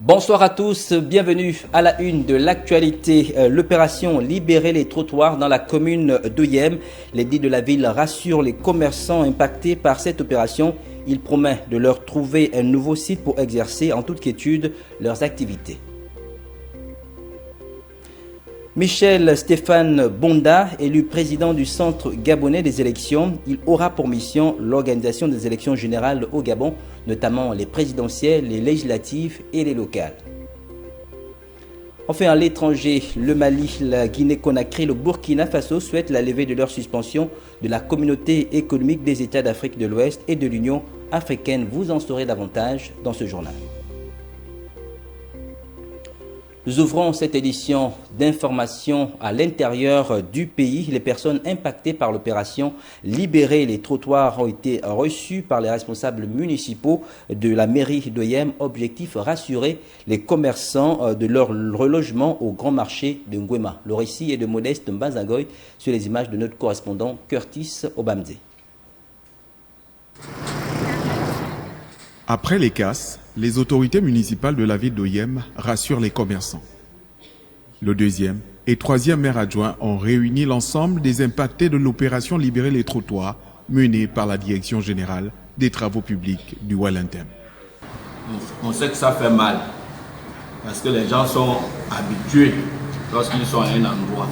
Bonsoir à tous, bienvenue à la une de l'actualité. L'opération Libérer les trottoirs dans la commune d'Oyem. L'édit de la ville rassure les commerçants impactés par cette opération. Il promet de leur trouver un nouveau site pour exercer en toute quiétude leurs activités. Michel Stéphane Bonda, élu président du Centre gabonais des élections, il aura pour mission l'organisation des élections générales au Gabon, notamment les présidentielles, les législatives et les locales. Enfin, à l'étranger, le Mali, la Guinée-Conakry, le Burkina Faso souhaitent la levée de leur suspension de la communauté économique des États d'Afrique de l'Ouest et de l'Union africaine. Vous en saurez davantage dans ce journal. Nous ouvrons cette édition d'information à l'intérieur du pays. Les personnes impactées par l'opération Libérer les trottoirs ont été reçues par les responsables municipaux de la mairie d'Oyem. Objectif, rassurer les commerçants de leur relogement au grand marché de Nguema. Le récit est de Modeste Mbanzagoy sur les images de notre correspondant Curtis Obamze. Après les casses, les autorités municipales de la ville d'Oyem rassurent les commerçants. Le deuxième et troisième maire adjoint ont réuni l'ensemble des impactés de l'opération Libérer les trottoirs menée par la Direction générale des travaux publics du Wellington. On sait que ça fait mal parce que les gens sont habitués lorsqu'ils sont à un endroit.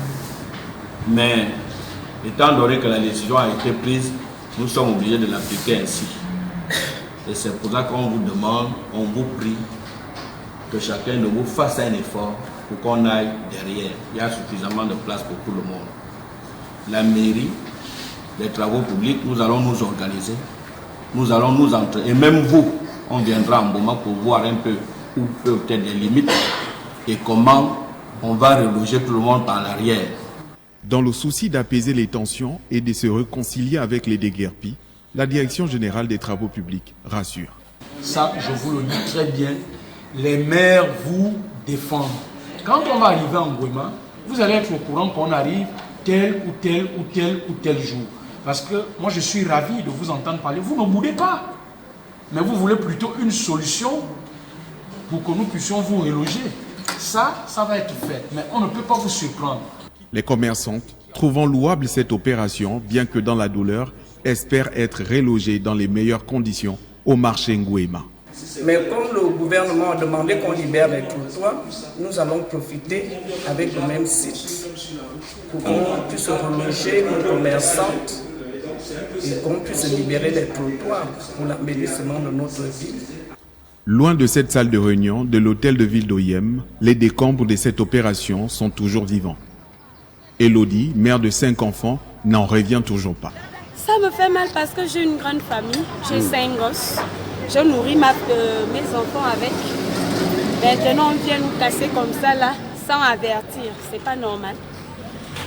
Mais étant donné que la décision a été prise, nous sommes obligés de l'appliquer ainsi. Et c'est pour ça qu'on vous demande, on vous prie que chacun de vous fasse un effort pour qu'on aille derrière. Il y a suffisamment de place pour tout le monde. La mairie, les travaux publics, nous allons nous organiser, nous allons nous entraîner. Et même vous, on viendra en moment pour voir un peu où peuvent être les limites et comment on va reloger tout le monde par l'arrière. Dans le souci d'apaiser les tensions et de se réconcilier avec les déguerpis, la Direction générale des travaux publics rassure. Ça, je vous le dis très bien, les maires vous défendent. Quand on va arriver en Nguema, vous allez être au courant qu'on arrive tel ou tel ou tel ou tel jour. Parce que moi, je suis ravi de vous entendre parler. Vous ne boudez pas. Mais vous voulez plutôt une solution pour que nous puissions vous reloger. Ça va être fait. Mais on ne peut pas vous surprendre. Les commerçantes, trouvant louable cette opération, bien que dans la douleur, espèrent être relogés dans les meilleures conditions au marché Nguema. Mais comme le gouvernement a demandé qu'on libère les trottoirs, nous allons profiter avec le même site pour qu'on puisse reloger nos commerçantes et qu'on puisse libérer les trottoirs pour l'embellissement de notre ville. Loin de cette salle de réunion de l'hôtel de ville d'Oyem, les décombres de cette opération sont toujours vivants. Elodie, mère de 5 enfants, n'en revient toujours pas. Ça me fait mal parce que j'ai une grande famille, j'ai 5 gosses. Je nourris mes enfants avec. Maintenant, on vient nous casser comme ça, là, sans avertir. C'est pas normal.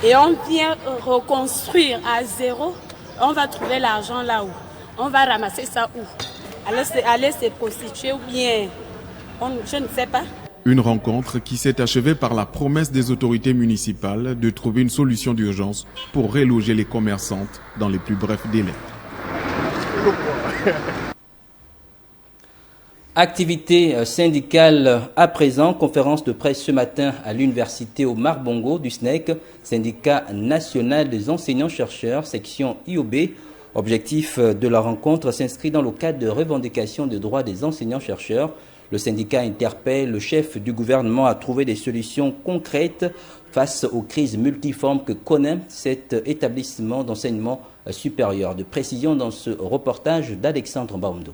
Et on vient reconstruire à zéro. On va trouver l'argent là où. On va ramasser ça où. Aller se prostituer ou bien. Je ne sais pas. Une rencontre qui s'est achevée par la promesse des autorités municipales de trouver une solution d'urgence pour reloger les commerçantes dans les plus brefs délais. Activité syndicale à présent, conférence de presse ce matin à l'université Omar Bongo du SNEC, syndicat national des enseignants-chercheurs, section IOB. Objectif de la rencontre s'inscrit dans le cadre de revendication des droits des enseignants-chercheurs. Le syndicat interpelle le chef du gouvernement à trouver des solutions concrètes face aux crises multiformes que connaît cet établissement d'enseignement supérieur. De précision dans ce reportage d'Alexandre Baondo.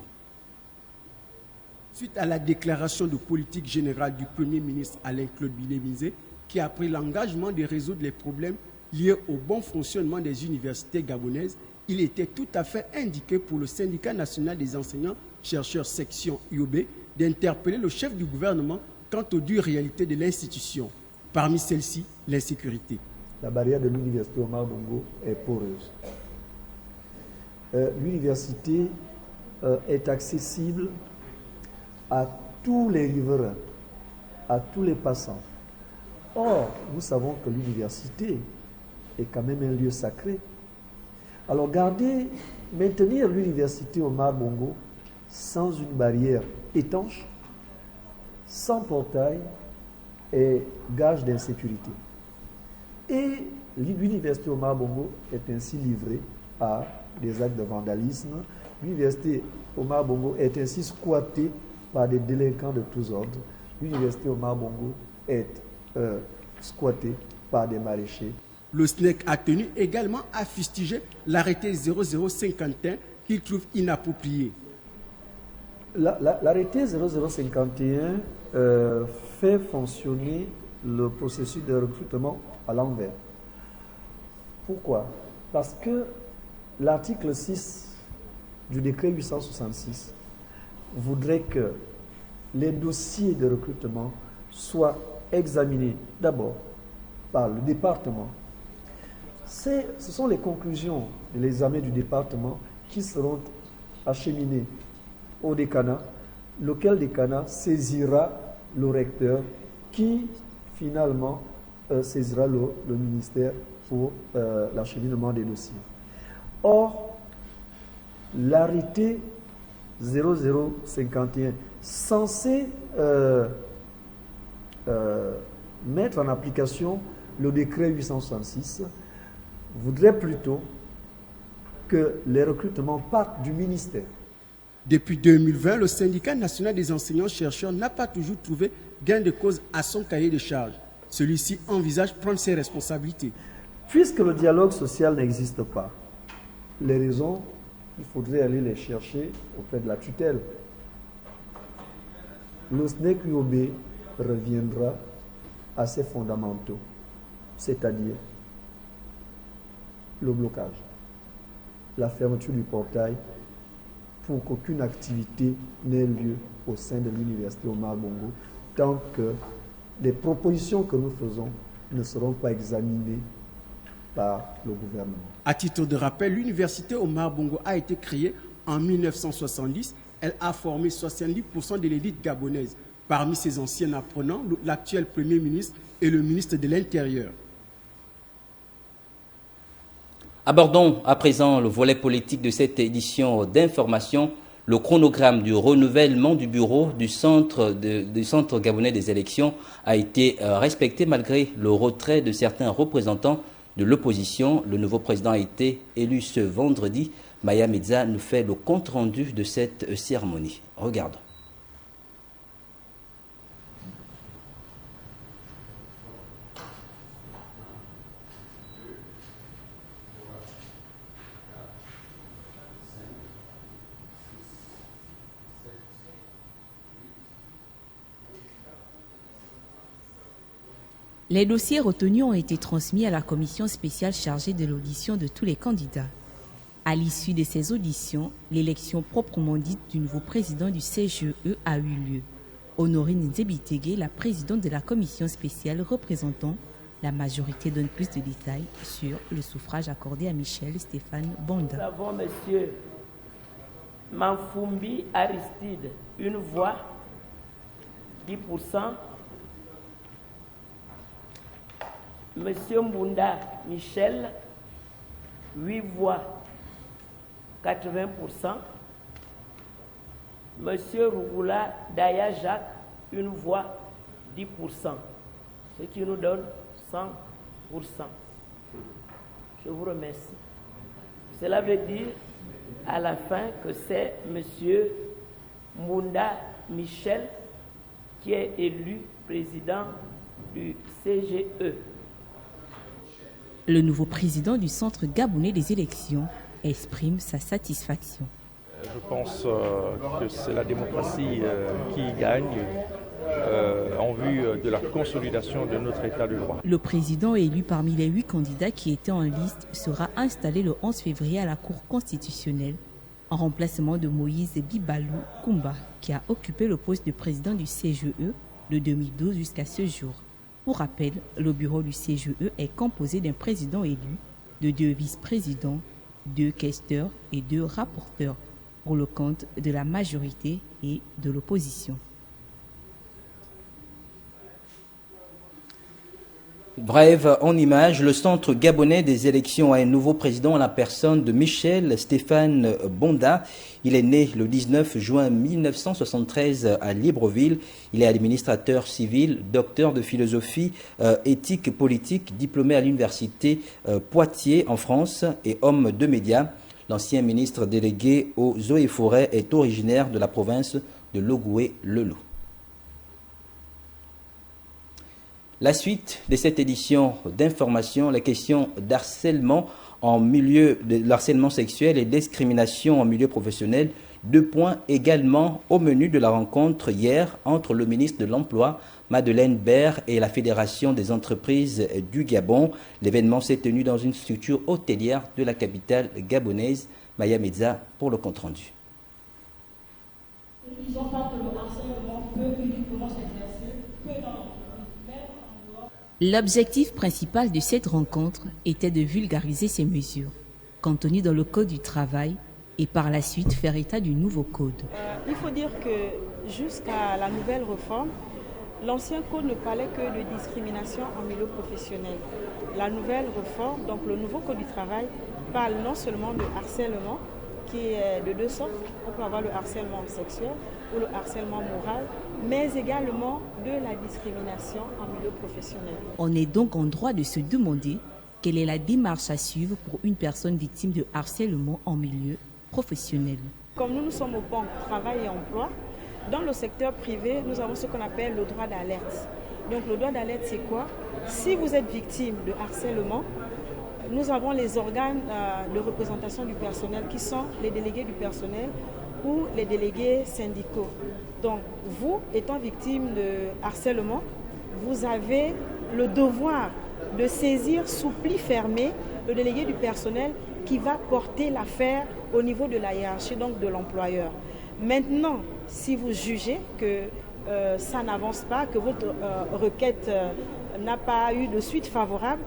Suite à la déclaration de politique générale du Premier ministre Alain-Claude Binet-Mizé, qui a pris l'engagement de résoudre les problèmes liés au bon fonctionnement des universités gabonaises, il était tout à fait indiqué pour le syndicat national des enseignants-chercheurs section IOB d'interpeller le chef du gouvernement quant aux dures réalités de l'institution. Parmi celles-ci, l'insécurité. La barrière de l'université Omar Bongo est poreuse. L'université est accessible à tous les riverains, à tous les passants. Or, nous savons que l'université est quand même un lieu sacré. Alors, maintenir l'université Omar Bongo sans une barrière étanche, sans portail est gage d'insécurité. Et l'université Omar Bongo est ainsi livrée à des actes de vandalisme. L'université Omar Bongo est ainsi squattée par des délinquants de tous ordres. L'université Omar Bongo est squattée par des maraîchers. Le SNEC a tenu également à fustiger l'arrêté 0051 qu'il trouve inapproprié. L'arrêté 0051 fait fonctionner le processus de recrutement à l'envers. Pourquoi? Parce que l'article 6 du décret 866 voudrait que les dossiers de recrutement soient examinés d'abord par le département. Ce sont les conclusions de l'examen du département qui seront acheminées au décanat, lequel décanat saisira le recteur qui finalement saisira le ministère pour l'acheminement des dossiers. Or, l'arrêté 0051 censé mettre en application le décret 866 voudrait plutôt que les recrutements partent du ministère. Depuis 2020, le syndicat national des enseignants-chercheurs n'a pas toujours trouvé gain de cause à son cahier de charges. Celui-ci envisage prendre ses responsabilités. Puisque le dialogue social n'existe pas, les raisons, il faudrait aller les chercher auprès de la tutelle. Le SNEC UOB reviendra à ses fondamentaux, c'est-à-dire le blocage, la fermeture du portail pour qu'aucune activité n'ait lieu au sein de l'université Omar Bongo tant que les propositions que nous faisons ne seront pas examinées par le gouvernement. À titre de rappel, l'université Omar Bongo a été créée en 1970. Elle a formé 70% de l'élite gabonaise. Parmi ses anciens apprenants, l'actuel Premier ministre et le ministre de l'Intérieur. Abordons à présent le volet politique de cette édition d'information. Le chronogramme du renouvellement du bureau du centre gabonais des élections a été respecté malgré le retrait de certains représentants de l'opposition. Le nouveau président a été élu ce vendredi. Maya Medza nous fait le compte-rendu de cette cérémonie. Regardons. Les dossiers retenus ont été transmis à la commission spéciale chargée de l'audition de tous les candidats. À l'issue de ces auditions, l'élection proprement dite du nouveau président du CGE a eu lieu. Honorine Nzebitege, la présidente de la commission spéciale représentant la majorité, donne plus de détails sur le suffrage accordé à Michel Stéphane Bonda. Nous avons M. Manfumbi Aristide, une voix, 10%. Monsieur Mbunda Michel, 8 voix, 80%. Monsieur Rugula Daya Jacques, une voix, 10%. Ce qui nous donne 100%. Je vous remercie. Cela veut dire à la fin que c'est Monsieur Mbunda Michel qui est élu président du CGE. Le nouveau président du Centre gabonais des élections exprime sa satisfaction. Je pense que c'est la démocratie qui gagne en vue de la consolidation de notre État de droit. Le président élu parmi les 8 candidats qui étaient en liste sera installé le 11 février à la Cour constitutionnelle en remplacement de Moïse Bibalou Koumba qui a occupé le poste de président du CGE de 2012 jusqu'à ce jour. Pour rappel, le bureau du CGE est composé d'un président élu, de 2 vice-présidents, 2 questeurs et 2 rapporteurs pour le compte de la majorité et de l'opposition. Bref, en images, le centre gabonais des élections a un nouveau président en la personne de Michel Stéphane Bonda. Il est né le 19 juin 1973 à Libreville. Il est administrateur civil, docteur de philosophie, éthique politique, diplômé à l'université Poitiers en France et homme de médias. L'ancien ministre délégué aux eaux et forêts est originaire de la province de Logoué-le-Loup. La suite de cette édition d'information, la question d'harcèlement en milieu de harcèlement sexuel et discrimination en milieu professionnel. 2 points également au menu de la rencontre hier entre le ministre de l'Emploi, Madeleine Baird, et la Fédération des entreprises du Gabon. L'événement s'est tenu dans une structure hôtelière de la capitale gabonaise. Maya Meza pour le compte-rendu. Ils ont pas que le harcèlement peut uniquement s'exercer que dans l'entreprise. L'objectif principal de cette rencontre était de vulgariser ces mesures, contenues dans le Code du travail, et par la suite faire état du nouveau code. Il faut dire que jusqu'à la nouvelle réforme, l'ancien code ne parlait que de discrimination en milieu professionnel. La nouvelle réforme, donc le nouveau code du travail, parle non seulement de harcèlement, qui est de 2 sortes. On peut avoir le harcèlement sexuel ou le harcèlement moral, mais également de la discrimination en milieu professionnel. On est donc en droit de se demander quelle est la démarche à suivre pour une personne victime de harcèlement en milieu professionnel. Comme nous sommes au banc travail et emploi, dans le secteur privé, nous avons ce qu'on appelle le droit d'alerte. Donc le droit d'alerte, c'est quoi? Si vous êtes victime de harcèlement, nous avons les organes de représentation du personnel qui sont les délégués du personnel ou les délégués syndicaux. Donc, vous, étant victime de harcèlement, vous avez le devoir de saisir sous pli fermé le délégué du personnel qui va porter l'affaire au niveau de la hiérarchie, donc de l'employeur. Maintenant, si vous jugez que ça n'avance pas, que votre requête n'a pas eu de suite favorable,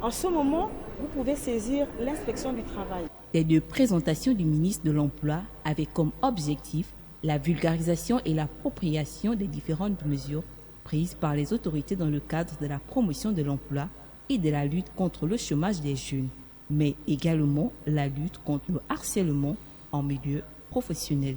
en ce moment, vous pouvez saisir l'inspection du travail. Les 2 présentations du ministre de l'Emploi avaient comme objectif la vulgarisation et l'appropriation des différentes mesures prises par les autorités dans le cadre de la promotion de l'emploi et de la lutte contre le chômage des jeunes, mais également la lutte contre le harcèlement en milieu professionnel.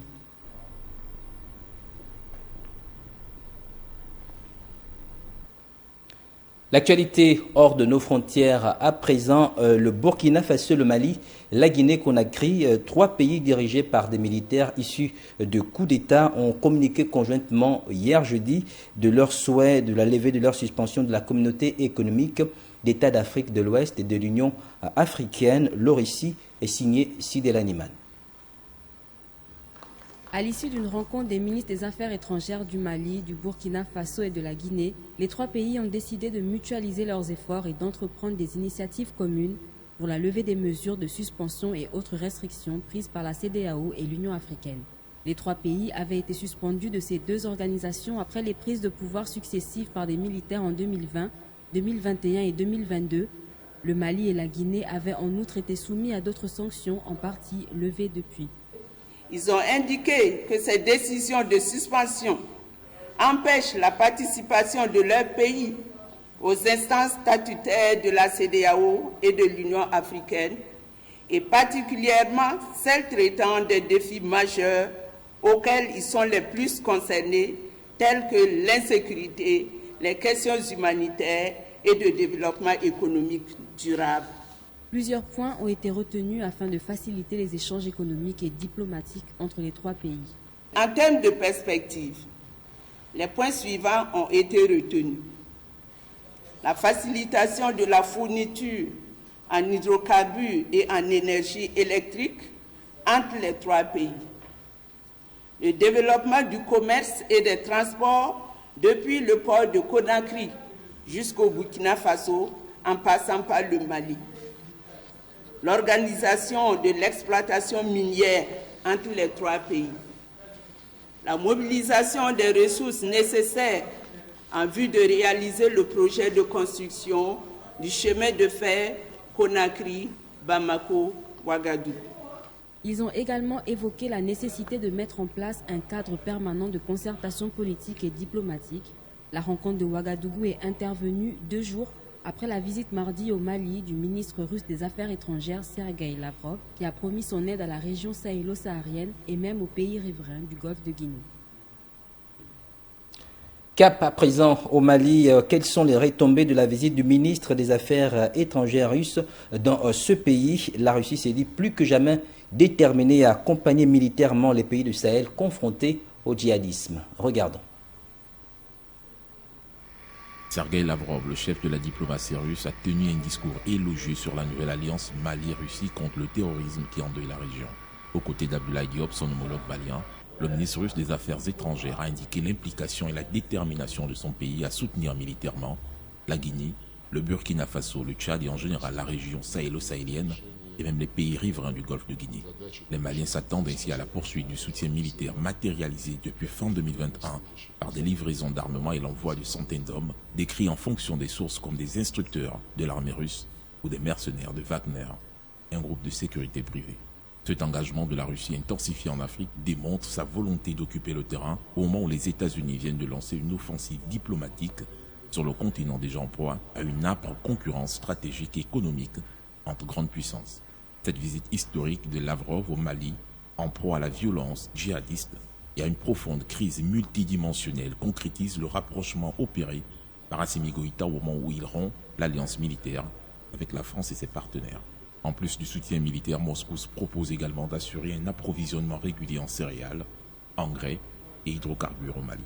L'actualité hors de nos frontières à présent, le Burkina Faso, le Mali, la Guinée-Conakry, 3 pays dirigés par des militaires issus de coups d'État ont communiqué conjointement hier jeudi de leur souhait de la levée de leur suspension de la communauté économique d'États d'Afrique de l'Ouest et de l'Union africaine. Le récit est signé Sidel Niman. À l'issue d'une rencontre des ministres des Affaires étrangères du Mali, du Burkina Faso et de la Guinée, les 3 pays ont décidé de mutualiser leurs efforts et d'entreprendre des initiatives communes pour la levée des mesures de suspension et autres restrictions prises par la CEDEAO et l'Union africaine. Les 3 pays avaient été suspendus de ces 2 organisations après les prises de pouvoir successives par des militaires en 2020, 2021 et 2022. Le Mali et la Guinée avaient en outre été soumis à d'autres sanctions, en partie levées depuis. Ils ont indiqué que ces décisions de suspension empêchent la participation de leur pays aux instances statutaires de la CEDEAO et de l'Union africaine, et particulièrement celles traitant des défis majeurs auxquels ils sont les plus concernés, tels que l'insécurité, les questions humanitaires et de développement économique durable. Plusieurs points ont été retenus afin de faciliter les échanges économiques et diplomatiques entre les 3 pays. En termes de perspective, les points suivants ont été retenus. La facilitation de la fourniture en hydrocarbures et en énergie électrique entre les 3 pays. Le développement du commerce et des transports depuis le port de Conakry jusqu'au Burkina Faso en passant par le Mali. L'organisation de l'exploitation minière entre les 3 pays, la mobilisation des ressources nécessaires en vue de réaliser le projet de construction du chemin de fer Conakry, Bamako, Ouagadougou. Ils ont également évoqué la nécessité de mettre en place un cadre permanent de concertation politique et diplomatique. La rencontre de Ouagadougou est intervenue 2 jours après la visite mardi au Mali du ministre russe des Affaires étrangères Sergueï Lavrov, qui a promis son aide à la région sahélo-saharienne et même aux pays riverains du golfe de Guinée. Cap à présent au Mali, quelles sont les retombées de la visite du ministre des Affaires étrangères russe dans ce pays? La Russie s'est dit plus que jamais déterminée à accompagner militairement les pays du Sahel confrontés au djihadisme. Regardons. Sergueï Lavrov, le chef de la diplomatie russe, a tenu un discours élogieux sur la nouvelle alliance Mali-Russie contre le terrorisme qui endeuille la région. Aux côtés d'Abdoulaye Diop, son homologue malien, le ministre russe des Affaires étrangères a indiqué l'implication et la détermination de son pays à soutenir militairement la Guinée, le Burkina Faso, le Tchad et en général la région sahélo-sahélienne et même les pays riverains du golfe de Guinée. Les Maliens s'attendent ainsi à la poursuite du soutien militaire matérialisé depuis fin 2021 par des livraisons d'armement et l'envoi de centaines d'hommes, décrits en fonction des sources comme des instructeurs de l'armée russe ou des mercenaires de Wagner, un groupe de sécurité privée. Cet engagement de la Russie intensifié en Afrique démontre sa volonté d'occuper le terrain au moment où les États-Unis viennent de lancer une offensive diplomatique sur le continent déjà en proie à une âpre concurrence stratégique et économique entre grandes puissances. Cette visite historique de Lavrov au Mali, en proie à la violence djihadiste et à une profonde crise multidimensionnelle, concrétise le rapprochement opéré par Assimi Goïta au moment où il rompt l'alliance militaire avec la France et ses partenaires. En plus du soutien militaire, Moscou se propose également d'assurer un approvisionnement régulier en céréales, engrais et hydrocarbures au Mali.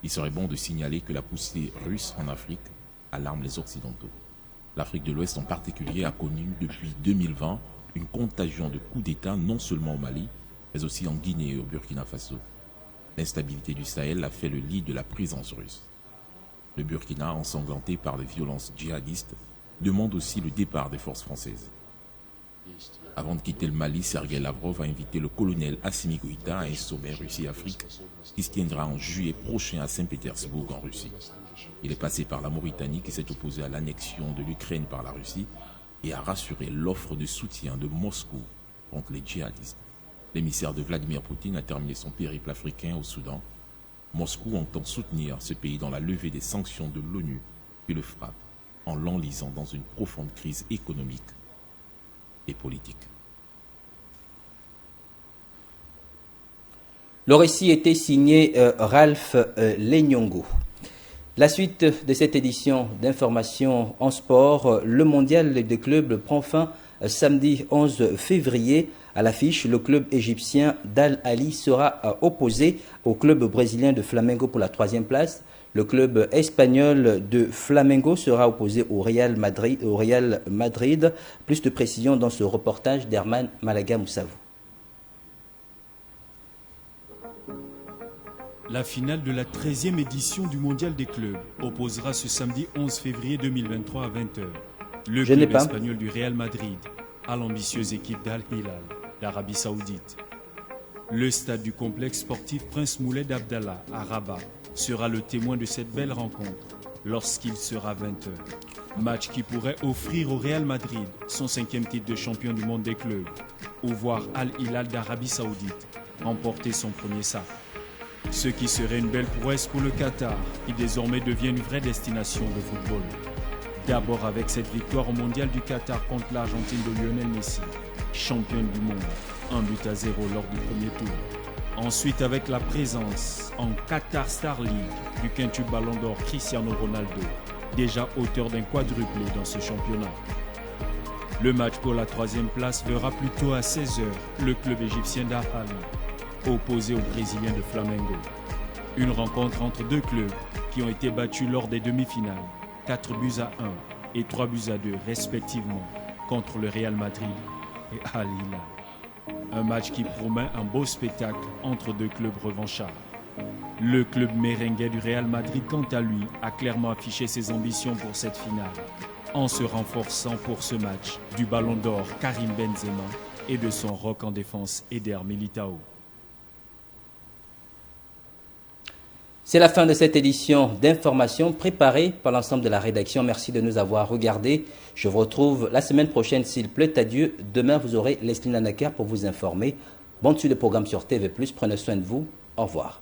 Il serait bon de signaler que la poussée russe en Afrique alarme les Occidentaux. L'Afrique de l'Ouest en particulier a connu depuis 2020 une contagion de coups d'État non seulement au Mali, mais aussi en Guinée et au Burkina Faso. L'instabilité du Sahel a fait le lit de la présence russe. Le Burkina, ensanglanté par les violences djihadistes, demande aussi le départ des forces françaises. Avant de quitter le Mali, Sergueï Lavrov a invité le colonel Assimi Goïta à un sommet Russie-Afrique qui se tiendra en juillet prochain à Saint-Pétersbourg en Russie. Il est passé par la Mauritanie qui s'est opposée à l'annexion de l'Ukraine par la Russie et a rassuré l'offre de soutien de Moscou contre les djihadistes. L'émissaire de Vladimir Poutine a terminé son périple africain au Soudan. Moscou entend soutenir ce pays dans la levée des sanctions de l'ONU qui le frappe en l'enlisant dans une profonde crise économique et politique. Le récit était signé Ralph Lenyongo. La suite de cette édition d'information en sport, le mondial des clubs prend fin samedi 11 février. À l'affiche, le club égyptien d'Al Ahly sera opposé au club brésilien de Flamengo pour la 3e place. Le club espagnol de Flamengo sera opposé au Real Madrid. Plus de précisions dans ce reportage d'Herman Malaga Moussavou. La finale de la 13e édition du Mondial des clubs opposera ce samedi 11 février 2023 à 20h le club espagnol du Real Madrid à l'ambitieuse équipe d'Al Hilal d'Arabie Saoudite. Le stade du complexe sportif Prince Mouled Abdallah à Rabat sera le témoin de cette belle rencontre lorsqu'il sera 20h. Match qui pourrait offrir au Real Madrid son 5e titre de champion du monde des clubs ou voir Al Hilal d'Arabie Saoudite remporter son premier sacre. Ce qui serait une belle prouesse pour le Qatar, qui désormais devient une vraie destination de football. D'abord avec cette victoire au mondial du Qatar contre l'Argentine de Lionel Messi, championne du monde, 1-0 lors du premier tour. Ensuite avec la présence en Qatar Star League du quintuple Ballon d'Or Cristiano Ronaldo, déjà auteur d'un quadruplé dans ce championnat. Le match pour la 3e place verra plutôt à 16h le club égyptien d'Al Ahly, opposé aux Brésiliens de Flamengo. Une rencontre entre deux clubs qui ont été battus lors des demi-finales, 4-1 et 3-2 respectivement, contre le Real Madrid et Al Hilal. Un match qui promet un beau spectacle entre deux clubs revanchards. Le club merengue du Real Madrid, quant à lui, a clairement affiché ses ambitions pour cette finale, en se renforçant pour ce match du Ballon d'Or Karim Benzema et de son rock en défense Eder Militao. C'est la fin de cette édition d'information préparée par l'ensemble de la rédaction. Merci de nous avoir regardés. Je vous retrouve la semaine prochaine s'il plaît à Dieu. Demain, vous aurez Leslie Nanaker pour vous informer. Bonne suite de programme sur TV+. Prenez soin de vous. Au revoir.